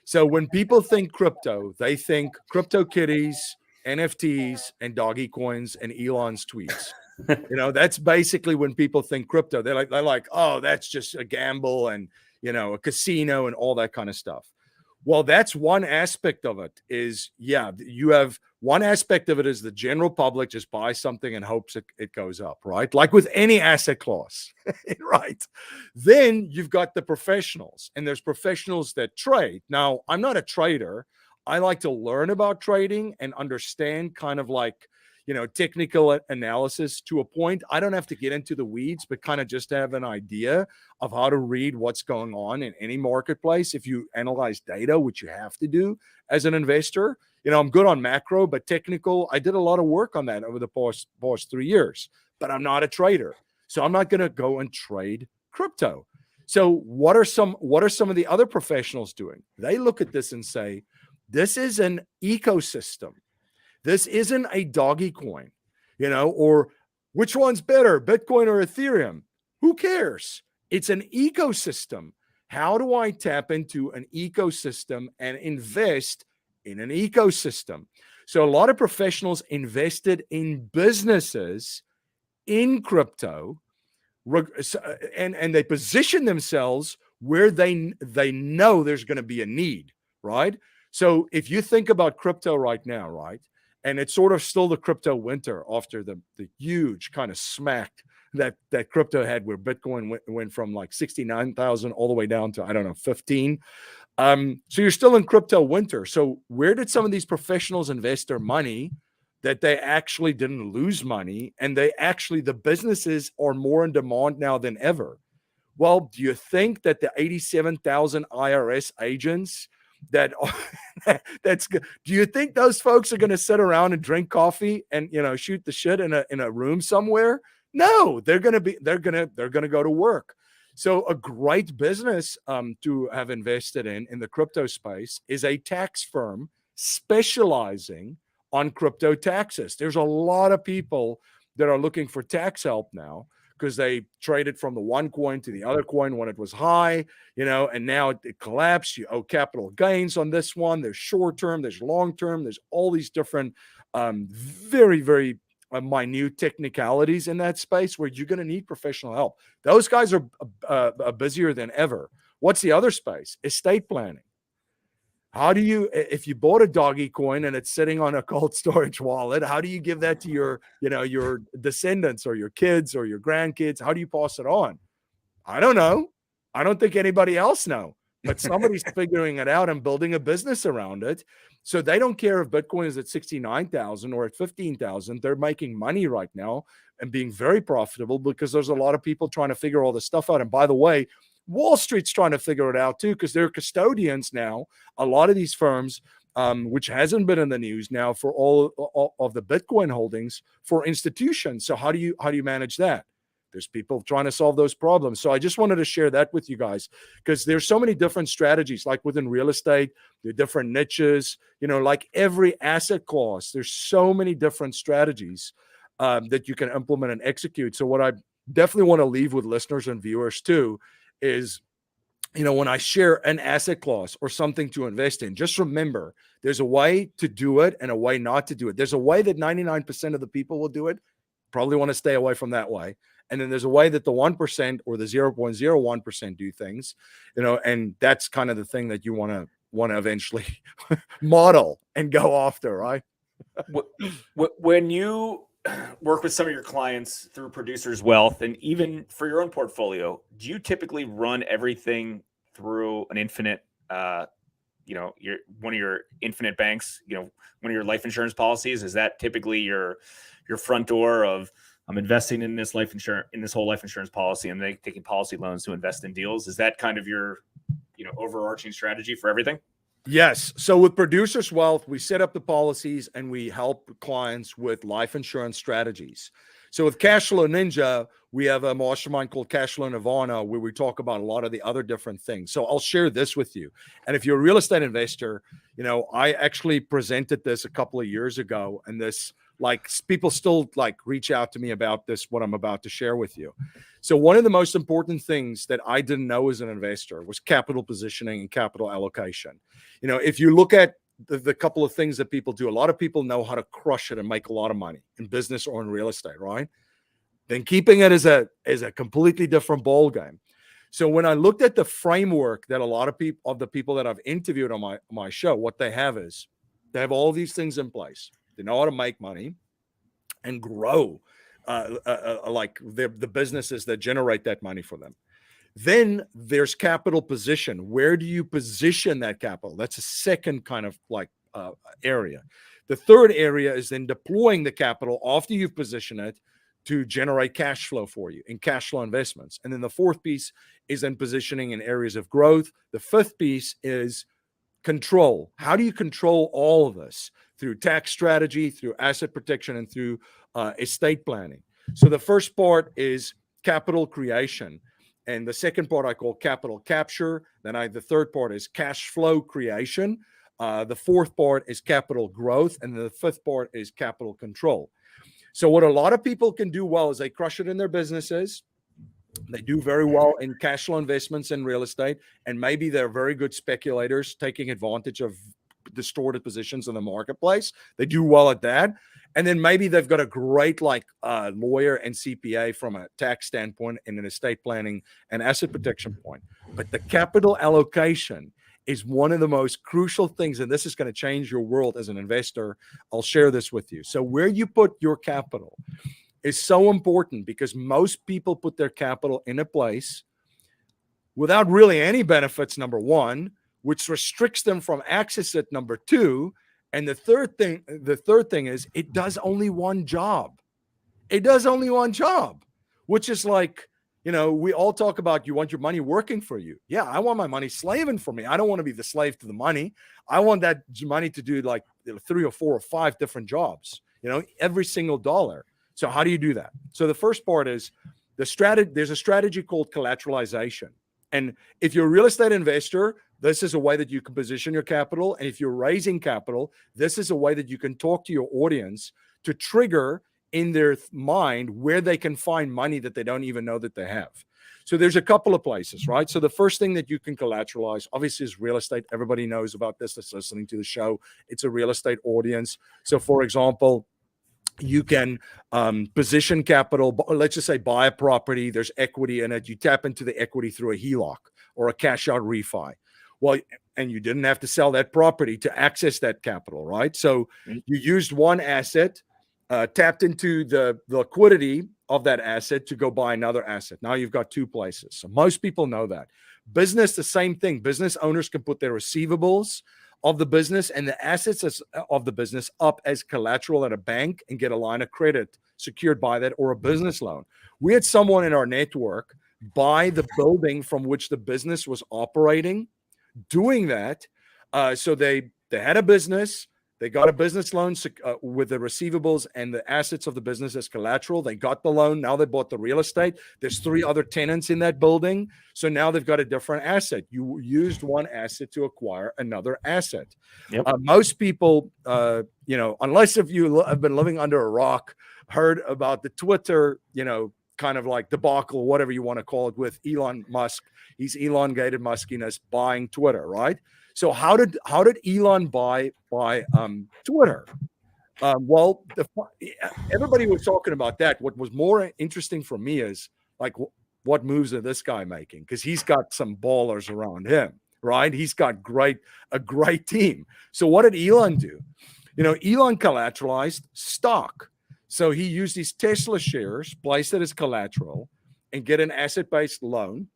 So when people think crypto, they think crypto kitties, NFTs, and doggy coins and Elon's tweets. That's basically when people think crypto. They're like, oh, that's just a gamble and a casino and all that kind of stuff. Well, that's one aspect of it. You have one aspect of it is the general public just buys something and hopes it goes up, right? Like with any asset class, right? Then you've got the professionals, and there's professionals that trade. Now, I'm not a trader. I like to learn about trading and understand kind of like, technical analysis to a point. I don't have to get into the weeds, but kind of just have an idea of how to read what's going on in any marketplace. If you analyze data, which you have to do as an investor, I'm good on macro, but technical, I did a lot of work on that over the past 3 years, but I'm not a trader. So I'm not going to go and trade crypto. So what are some of the other professionals doing? They look at this and say, This is an ecosystem. This isn't a doggy coin, or which one's better, Bitcoin or Ethereum? Who cares? It's an ecosystem. How do I tap into an ecosystem and invest in an ecosystem? So a lot of professionals invested in businesses in crypto, and they position themselves where they know there's going to be a need, right? So if you think about crypto right now, right, and it's sort of still the crypto winter after the huge kind of smack that crypto had, where Bitcoin went from like 69,000 all the way down to, I don't know, 15. So you're still in crypto winter. So where did some of these professionals invest their money that they actually didn't lose money, and the businesses are more in demand now than ever? Well, do you think that the 87,000 IRS agents do you think those folks are going to sit around and drink coffee and, shoot the shit in a room somewhere? No, they're going to go to work. So a great business to have invested in the crypto space is a tax firm specializing on crypto taxes. There's a lot of people that are looking for tax help now because they traded from the one coin to the other coin when it was high, and now it collapsed. You owe capital gains on this one. There's short term, there's long term, there's all these different very, very minute technicalities in that space where you're going to need professional help. Those guys are busier than ever. What's the other space? Estate planning. How do you, if you bought a doggy coin and it's sitting on a cold storage wallet, how do you give that to your descendants or your kids or your grandkids? How do you pass it on? I don't know. I don't think anybody else know, but somebody's figuring it out and building a business around it. So they don't care if Bitcoin is at 69,000 or at 15,000. They're making money right now and being very profitable because there's a lot of people trying to figure all this stuff out. And by the way, Wall Street's trying to figure it out too, because they're custodians now. A lot of these firms, which hasn't been in the news now for all of the Bitcoin holdings for institutions. So how do you manage that? There's people trying to solve those problems. So I just wanted to share that with you guys, because there's so many different strategies, like within real estate, there are different niches, like every asset class, there's so many different strategies that you can implement and execute. So what I definitely want to leave with listeners and viewers too is, when I share an asset class or something to invest in, just remember there's a way to do it and a way not to do it. There's a way that 99% of the people will do it. Probably want to stay away from that way. And then there's a way that the 1% or the 0.01% do things, and that's kind of the thing that you want to eventually model and go after, right? When you work with some of your clients through Producer's Wealth, and even for your own portfolio, do you typically run everything through an infinite, one of your infinite banks, one of your life insurance policies? Is that typically your front door of, I'm investing in this whole life insurance policy, and they taking policy loans to invest in deals? Is that kind of your, overarching strategy for everything? Yes. So with Producer's Wealth, we set up the policies and we help clients with life insurance strategies. So with Cashflow Ninja, we have a mastermind called Cashflow Nirvana, where we talk about a lot of the other different things. So I'll share this with you. And if you're a real estate investor, I actually presented this a couple of years ago, and this, people still reach out to me about this, what I'm about to share with you. So one of the most important things that I didn't know as an investor was capital positioning and capital allocation. If you look at the couple of things that people do, a lot of people know how to crush it and make a lot of money in business or in real estate, right? Then keeping it is a completely different ball game. So when I looked at the framework that a lot of the people that I've interviewed on my show, what they have is they have all these things in place. They know how to make money and grow the businesses that generate that money for them. Then there's capital position. Where do you position that capital? That's a second kind of area. The third area is then deploying the capital after you've positioned it to generate cash flow for you in cash flow investments. And then the fourth piece is then positioning in areas of growth. The fifth piece is control. How do you control all of this? Through tax strategy, through asset protection, and through estate planning. So the first part is capital creation. And the second part I call capital capture. Then the third part is cash flow creation. The fourth part is capital growth. And the fifth part is capital control. So what a lot of people can do well is they crush it in their businesses. They do very well in cash flow investments in real estate. And maybe they're very good speculators taking advantage of distorted positions in the marketplace. They do well at that. And then maybe they've got a great lawyer and CPA from a tax standpoint and an estate planning and asset protection point. But the capital allocation is one of the most crucial things, and this is going to change your world as an investor. I'll share this with you. So where you put your capital is so important, because most people put their capital in a place without really any benefits, number one, which restricts them from access it, number two. And the third thing is it does only one job. It does only one job, which is like, we all talk about you want your money working for you. Yeah, I want my money slaving for me. I don't want to be the slave to the money. I want that money to do like 3 or 4 or 5 different jobs, every single dollar. So how do you do that? So the first part is there's a strategy called collateralization. And if you're a real estate investor, this is a way that you can position your capital. And if you're raising capital, this is a way that you can talk to your audience to trigger in their mind where they can find money that they don't even know that they have. So there's a couple of places, right? So the first thing that you can collateralize, obviously, is real estate. Everybody knows about this that's listening to the show. It's a real estate audience. So for example, you can position capital. Let's just say buy a property. There's equity in it. You tap into the equity through a HELOC or a cash out refi. Well, and you didn't have to sell that property to access that capital, right? So you used one asset, tapped into the liquidity of that asset to go buy another asset. Now you've got 2 places. So most people know that. Business, the same thing. Business owners can put their receivables of the business and the assets of the business up as collateral at a bank and get a line of credit secured by that, or a business loan. We had someone in our network buy the building from which the business was operating, doing that. So they had a business. They got a business loan with the receivables and the assets of the business as collateral. They got the loan. Now they bought the real estate. There's 3 other tenants in that building. So now they've got a different asset. You used one asset to acquire another asset. Yep. Most people, unless if you have been living under a rock, heard about the Twitter, kind of like debacle, whatever you want to call it, with Elon Musk. He's elongated muskiness buying Twitter, right? So how did Elon buy Twitter? Well, everybody was talking about that. What was more interesting for me is like, what moves are this guy making? Because he's got some ballers around him, right? He's got a great team. So what did Elon do? Elon collateralized stock. So he used his Tesla shares, placed it as collateral, and get an asset-based loan.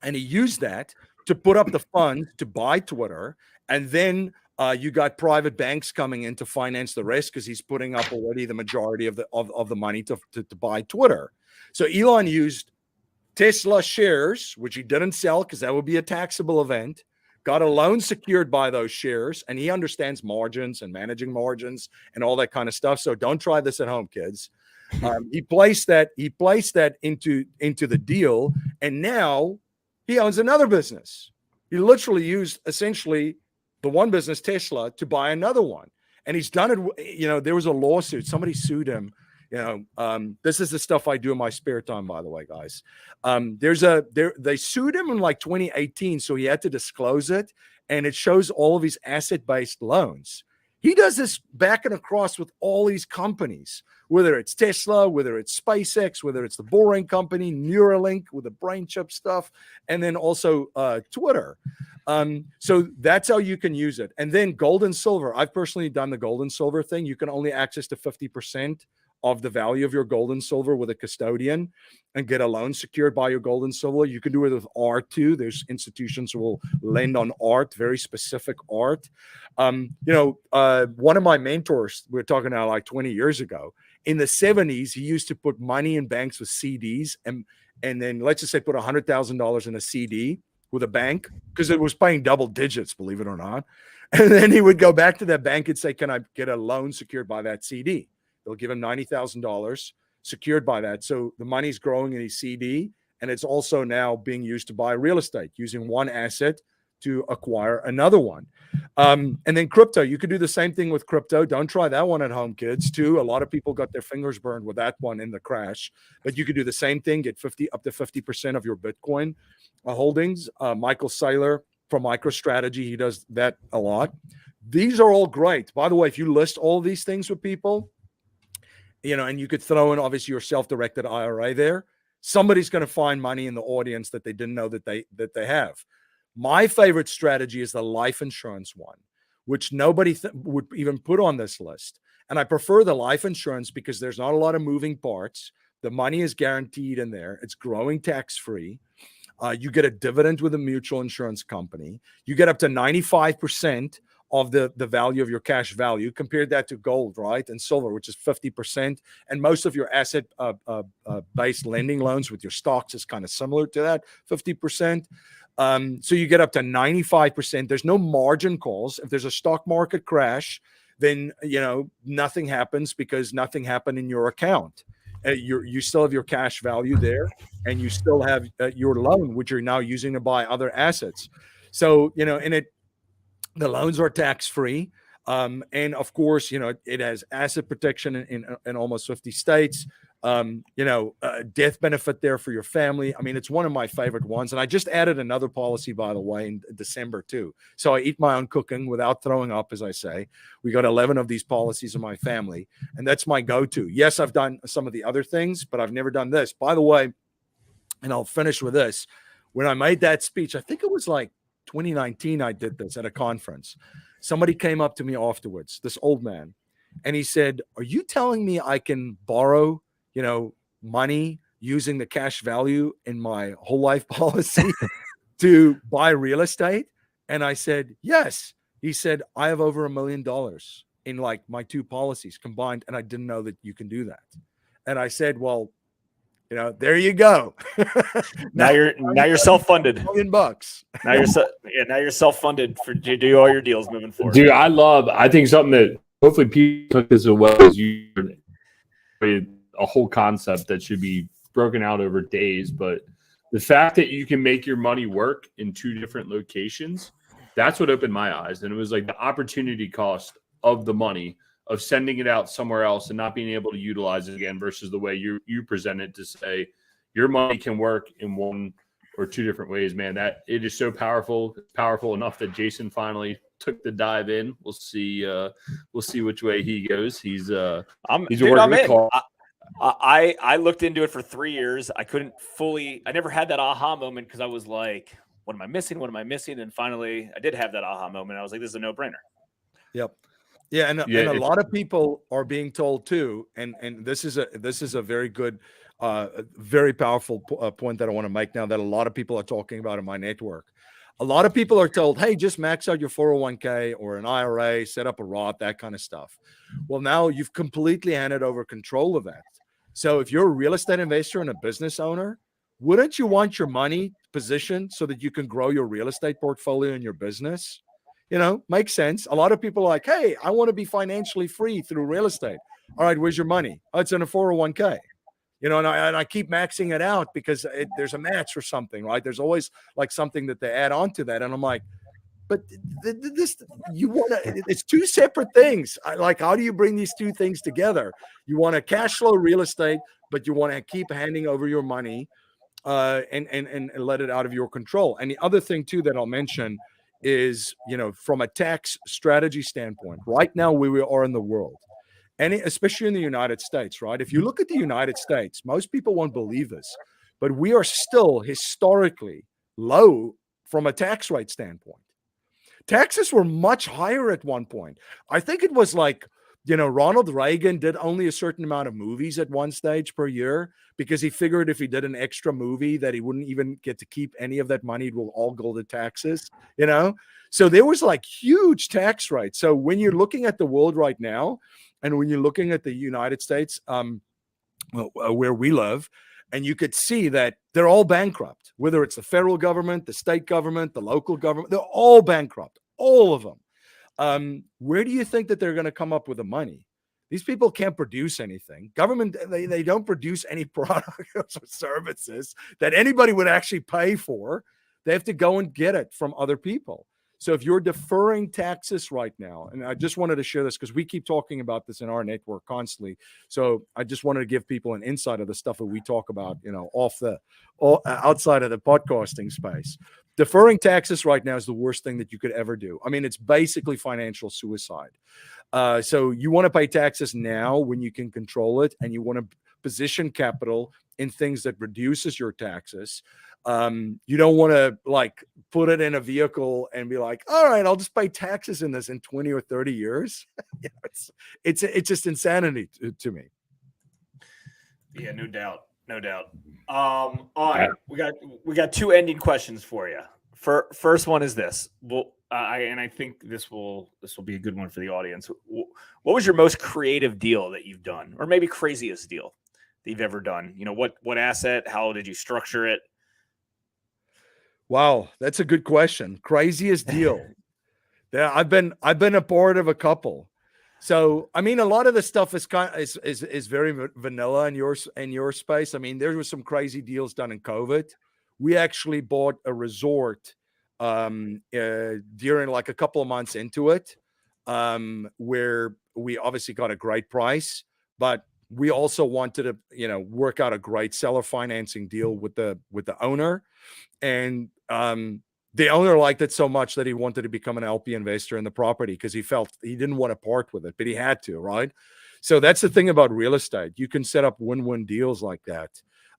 And he used that to put up the funds to buy Twitter. And then you got private banks coming in to finance the rest, because he's putting up already the majority of the money to buy Twitter. So Elon used Tesla shares, which he didn't sell because that would be a taxable event, got a loan secured by those shares, and he understands margins and managing margins and all that kind of stuff. So don't try this at home, kids. He placed that into the deal, and now he owns another business. He literally used essentially the one business, Tesla, to buy another one. And he's done it. There was a lawsuit. Somebody sued him. This is the stuff I do in my spare time, by the way, guys. They sued him in like 2018. So he had to disclose it. And it shows all of his asset-based loans. He does this back and across with all these companies, whether it's Tesla, whether it's SpaceX, whether it's the Boring Company, Neuralink with the brain chip stuff, and then also Twitter. So that's how you can use it. And then gold and silver. I've personally done the gold and silver thing. You can only access to 50% of the value of your gold and silver with a custodian and get a loan secured by your gold and silver. You can do it with art too. There's institutions who will lend on art, very specific art. One of my mentors, we're talking now like 20 years ago, in the 70s, he used to put money in banks with CDs. And then let's just say put $100,000 in a CD with a bank, because it was paying double digits, believe it or not. And then he would go back to that bank and say, can I get a loan secured by that CD? They'll give him $90,000 secured by that. So the money's growing in his CD, and it's also now being used to buy real estate, using one asset to acquire another one. And then crypto, you could do the same thing with crypto. Don't try that one at home, kids, too. A lot of people got their fingers burned with that one in the crash. But you could do the same thing, get up to 50% of your Bitcoin holdings. Michael Saylor from MicroStrategy, he does that a lot. These are all great. By the way, if you list all these things with people, and you could throw in obviously your self-directed IRA there, somebody's going to find money in the audience that they didn't know that they have. My favorite strategy is the life insurance one, which nobody would even put on this list. And I prefer the life insurance because there's not a lot of moving parts. The money is guaranteed in there. It's growing tax-free. You get a dividend with a mutual insurance company. You get up to 95% of the value of your cash value. Compared that to gold, right? And silver, which is 50%. And most of your asset based lending loans with your stocks is kind of similar to that, 50%. So you get up to 95%. There's no margin calls. If there's a stock market crash, then nothing happens because nothing happened in your account. You still have your cash value there, and you still have your loan, which you're now using to buy other assets. So the loans are tax free, and of course, it has asset protection in almost 50 states. Death benefit there for your family. I mean, it's one of my favorite ones. And I just added another policy, by the way, in December too. So I eat my own cooking without throwing up, as I say. We got 11 of these policies in my family, and that's my go-to. Yes, I've done some of the other things, but I've never done this. By the way, and I'll finish with this. When I made that speech, I think it was like 2019, I did this at a conference. Somebody came up to me afterwards, this old man, and he said, "Are you telling me I can borrow money using the cash value in my whole life policy to buy real estate?" And I said, "Yes." He said, "I have over $1 million in like my two policies combined, and I didn't know that you can do that." And I said, "Well, there you go." now you're self-funded. $1 million. Now you're self-funded to do all your deals moving forward. Dude, I think something that hopefully people took this as well as you a whole concept that should be broken out over days, but the fact that you can make your money work in two different locations, that's what opened my eyes. And it was like the opportunity cost of the money of sending it out somewhere else and not being able to utilize it again versus the way you present it to say your money can work in one or two different ways, man. That it is so powerful. It's powerful enough that Jason finally took the dive in. We'll see which way he goes. He's I'm in. I looked into it for 3 years. I never had that aha moment because I was like, what am I missing? What am I missing? And finally I did have that aha moment. I was like, this is a no-brainer. Yep. Yeah. And a lot of people are being told too. And this is a very good, very powerful point that I want to make now that a lot of people are talking about in my network. A lot of people are told, hey, just max out your 401k or an IRA, set up a Roth, that kind of stuff. Well, now you've completely handed over control of that. So if you're a real estate investor and a business owner, wouldn't you want your money positioned so that you can grow your real estate portfolio in your business? Makes sense. A lot of people are like, hey, I want to be financially free through real estate. All right, where's your money? Oh, it's in a 401k. And I keep maxing it out because there's a match or something, right? There's always like something that they add on to that. And I'm like, but it's two separate things. How do you bring these two things together? You want to cash flow real estate, but you want to keep handing over your money and let it out of your control. And the other thing too that I'll mention is, from a tax strategy standpoint, right now where we are in the world, and especially in the United States, right? If you look at the United States, most people won't believe this, but we are still historically low from a tax rate standpoint. Taxes were much higher at one point. I think it was like, Ronald Reagan did only a certain amount of movies at one stage per year because he figured if he did an extra movie that he wouldn't even get to keep any of that money. It will all go to taxes, So there was like huge tax rates. So when you're looking at the world right now, and when you're looking at the United States, where we live, and you could see that they're all bankrupt, whether it's the federal government, the state government, the local government, they're all bankrupt, all of them. Where do you think that they're going to come up with the money? These people can't produce anything. Government, they don't produce any products or services that anybody would actually pay for. They have to go and get it from other people. So if you're deferring taxes right now, and I just wanted to share this because we keep talking about this in our network constantly. So I just wanted to give people an insight of the stuff that we talk about, outside of the podcasting space. Deferring taxes right now is the worst thing that you could ever do. I mean, it's basically financial suicide. So you want to pay taxes now when you can control it, and you want to position capital in things that reduces your taxes. You don't want to put it in a vehicle and be like, all right, I'll just pay taxes in this in 20 or 30 years. It's just insanity to me. Yeah, no doubt. All right, we got two ending questions for you. First one is this. Well, I think this will be a good one for the audience. What was your most creative deal that you've done, or maybe craziest deal that you've ever done? What asset? How did you structure it? Wow, that's a good question. Craziest deal. Yeah, I've been a part of a couple. So I mean, a lot of the stuff is very vanilla in your space. I mean, there were some crazy deals done in COVID. We actually bought a resort during a couple of months into it, where we obviously got a great price, but we also wanted to work out a great seller financing deal with the owner. And the owner liked it so much that he wanted to become an LP investor in the property because he felt he didn't want to part with it, but he had to, right? So that's the thing about real estate. You can set up win-win deals like that.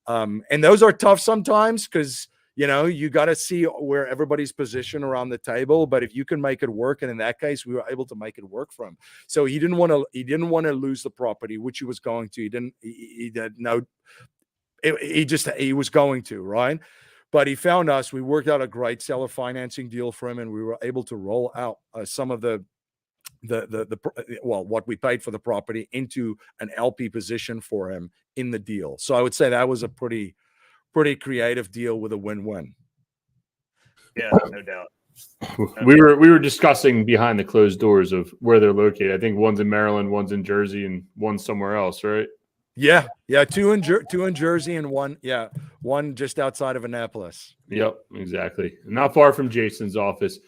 And those are tough sometimes because, you got to see where everybody's positioned around the table. But if you can make it work, and in that case, we were able to make it work for him. So he didn't want to lose the property, which he was going to. He was going to, right? But he found us. We worked out a great seller financing deal for him, and we were able to roll out some of what we paid for the property into an LP position for him in the deal. So I would say that was a pretty creative deal with a win-win. Yeah, no doubt. We were discussing behind the closed doors of where they're located. I think one's in Maryland, one's in Jersey, and one's somewhere else, right? Yeah, two in Jersey and one just outside of Annapolis. Yep, exactly. Not far from Jason's office.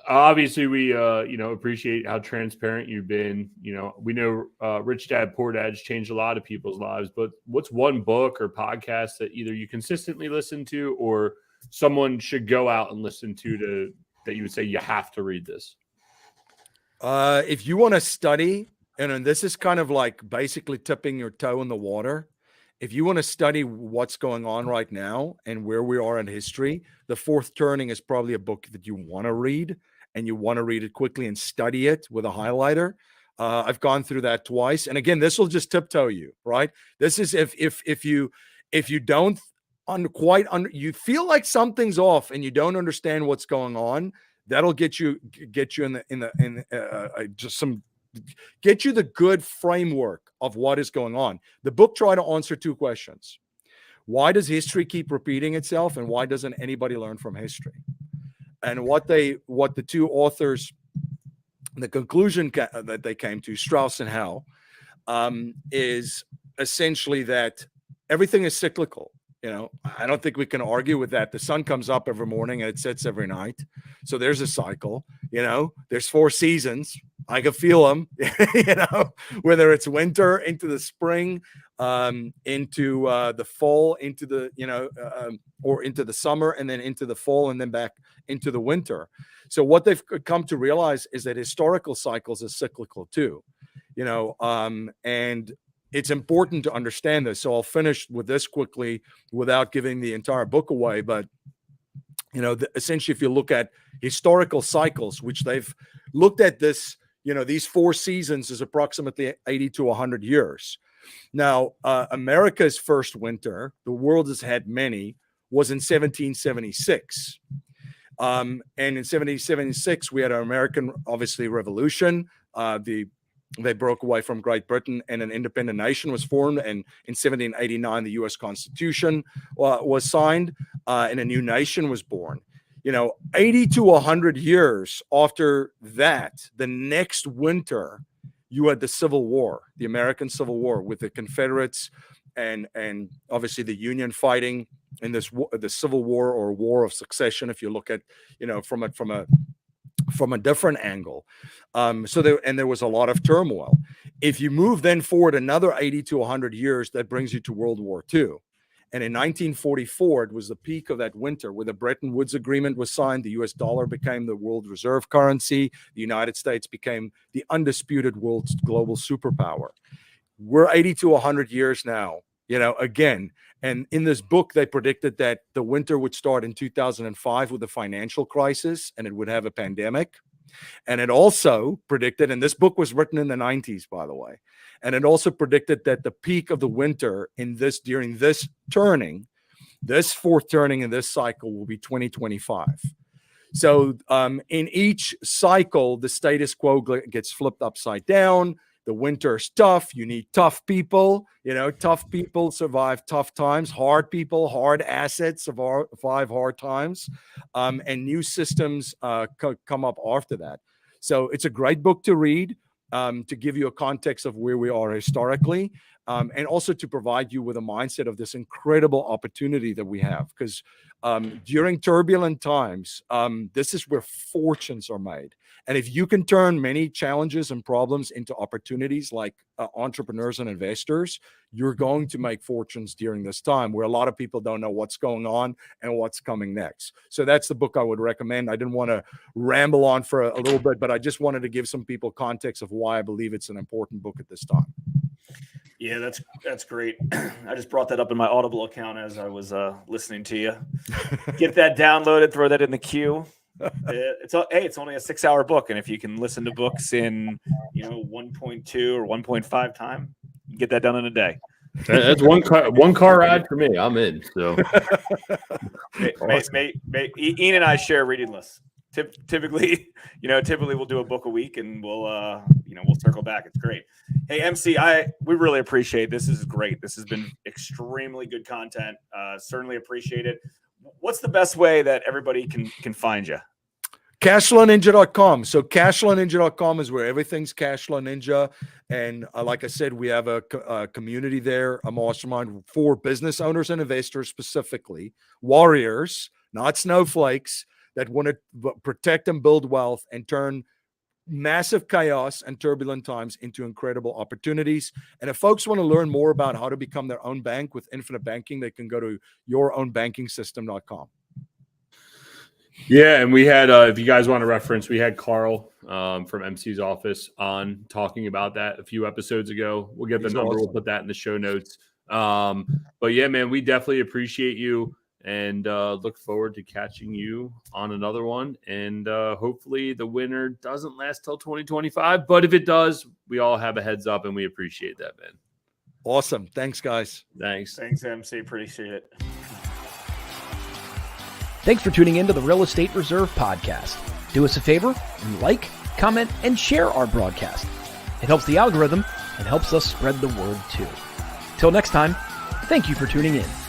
Obviously we appreciate how transparent you've been. We know Rich Dad Poor Dad's changed a lot of people's lives, but what's one book or podcast that either you consistently listen to or someone should go out and listen to that you would say you have to read this? If you want to study, and this is kind of like basically tipping your toe in the water. If you want to study what's going on right now and where we are in history, The Fourth Turning is probably a book that you want to read, and you want to read it quickly and study it with a highlighter. I've gone through that twice. And again, this will just tiptoe you, right? This is if you don't you feel like something's off and you don't understand what's going on, that'll get you get you the good framework of what is going on. The book tried to answer two questions. Why does history keep repeating itself, and why doesn't anybody learn from history? And what the two authors, the conclusion that they came to, Strauss and Howe, is essentially that everything is cyclical. I don't think we can argue with that. The sun comes up every morning and it sets every night. So there's a cycle. There's 4 seasons. I can feel them, whether it's winter into the spring, into the fall, into the, or into the summer, and then into the fall, and then back into the winter. So what they've come to realize is that historical cycles are cyclical too, and it's important to understand this. So I'll finish with this quickly without giving the entire book away. But, essentially, if you look at historical cycles, which they've looked at this, these 4 seasons is approximately 80 to 100 years. Now, America's first winter, the world has had many, was in 1776. And in 1776, we had an American, obviously, Revolution. They broke away from Great Britain, and an independent nation was formed. And in 1789, the U.S. Constitution was signed, and a new nation was born. 80 to 100 years after that, the next winter, you had the Civil War, the American Civil War, with the Confederates and obviously the Union fighting in this the Civil War or War of Succession, if you look at, from a different angle. There was a lot of turmoil. If you move then forward another 80 to 100 years, that brings you to World War II. And in 1944, it was the peak of that winter where the Bretton Woods Agreement was signed. The US dollar became the world reserve currency. The United States became the undisputed world's global superpower. We're 80 to 100 years now, again. And in this book, they predicted that the winter would start in 2005 with a financial crisis, and it would have a pandemic. And it also predicted, and this book was written in the 90s, by the way, and it also predicted that the peak of the winter during this fourth turning in this cycle will be 2025. So in each cycle, the status quo gets flipped upside down. The winter is tough. You need tough people. Tough people survive tough times. Hard people, hard assets survive hard times. And new systems come up after that. So it's a great book to read, to give you a context of where we are historically, and also to provide you with a mindset of this incredible opportunity that we have. Because during turbulent times, this is where fortunes are made. And if you can turn many challenges and problems into opportunities like entrepreneurs and investors, you're going to make fortunes during this time where a lot of people don't know what's going on and what's coming next. So that's the book I would recommend. I didn't want to ramble on for a little bit, but I just wanted to give some people context of why I believe it's an important book at this time. Yeah, that's great. I just brought that up in my Audible account as I was listening to you. Get that downloaded, throw that in the queue. It's only a 6-hour book, and if you can listen to books in 1.2 or 1.5 time, you get that done in a day. That's one car ride for me. I'm in. So Ian and I share reading lists. Typically we'll do a book a week, and we'll circle back. It's great. Hey, MC, we really appreciate this. This is great. This has been extremely good content. Certainly appreciate it. What's the best way that everybody can find you? Cashflowninja.com. So cashflowninja.com is where everything's Cashflow Ninja. And like I said, we have a community there, a mastermind for business owners and investors specifically, warriors, not snowflakes, that want to protect and build wealth and turn massive chaos and turbulent times into incredible opportunities. And if folks want to learn more about how to become their own bank with infinite banking, they can go to yourownbankingsystem.com. Yeah, and we had, if you guys want to reference, we had Carl from MC's office on talking about that a few episodes ago. We'll get the number. Awesome. We'll put that in the show notes. But yeah, man, we definitely appreciate you. And look forward to catching you on another one. And hopefully the winter doesn't last till 2025. But if it does, we all have a heads up, and we appreciate that, man. Awesome. Thanks, guys. Thanks, MC. Appreciate it. Thanks for tuning in to the Real Estate Reserve Podcast. Do us a favor and like, comment, and share our broadcast. It helps the algorithm and helps us spread the word too. Till next time, thank you for tuning in.